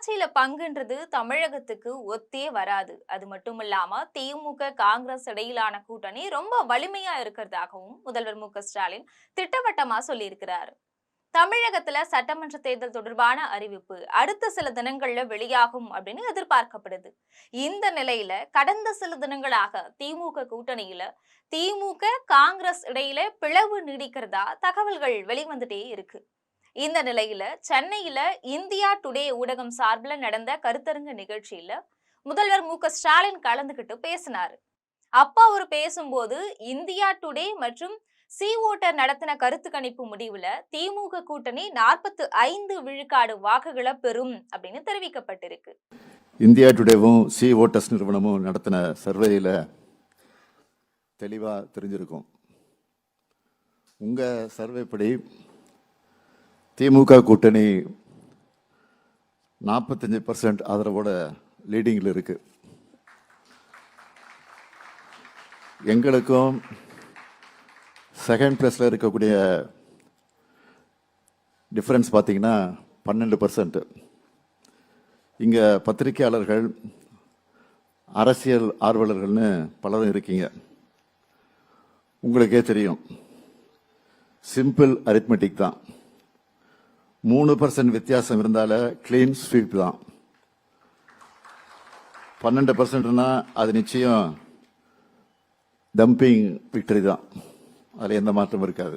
ஆட்சியில பங்குன்றது தமிழகத்துக்கு ஒத்தே வராது. அது மட்டும் இல்லாம திமுக, காங்கிரஸ் இடையிலான கூட்டணி ரொம்ப வலிமையா இருக்கிறதாகவும் முதல்வர் மு.க.ஸ்டாலின் திட்டவட்டமா சொல்லியிருக்கிறாரு. தமிழகத்துல சட்டமன்ற தேர்தல் தொடர்பான அறிவிப்பு அடுத்த சில தினங்கள்ல வெளியாகும் அப்படின்னு எதிர்பார்க்கப்படுது. இந்த நிலையில கடந்த சில தினங்களாக திமுக கூட்டணியில திமுக, காங்கிரஸ் இடையில பிளவு நீடிக்கிறதா தகவல்கள் வெளிவந்துட்டே இருக்கு. இந்த நிலையில சென்னையில இந்தியா டுடே ஊடகம் சார்பில் நடந்த கருத்தரங்கு நிகழ்ச்சியில முதல்வர் மு.க.ஸ்டாலின் கலந்துகிட்டு பேசினாரு. அப்ப அவர் பேசும்போது இந்தியா டுடே மற்றும் சி ஓட்டர் நடத்தின கருத்து கணிப்பு முடிவுல திமுக கூட்டணி 45 விழுக்காடு வாக்குகளை பெறும் அப்படின்னு தெரிவிக்கப்பட்டிருக்கு. இந்தியா டுடேவும் சி ஓட்டர்ஸ் நிறுவனமும் நடத்தின சர்வேயில தெளிவா தெரிஞ்சிருக்கும். உங்க சர்வேப்படி திமுக கூட்டணி 45% ஆதரவோட லீடிங்கில் இருக்கு. எங்களுக்கும் செகண்ட் பிளேஸ்ல இருக்கக்கூடிய டிஃபரன்ஸ் பார்த்தீங்கன்னா 12%. இங்க பத்திரிகையாளர்கள், அரசியல் ஆர்வலர்கள்னு பலரும் இருக்கீங்க. உங்களுக்கே தெரியும், சிம்பிள் அரித்மெட்டிக் தான். 3% வித்தியாசம் இருந்தால கிளீன் ஸ்வீப் தான். 12%னா அது நிச்சயம் டம்பிங் விக்டரி தான். அதில் எந்த மாற்றமும் இருக்காது.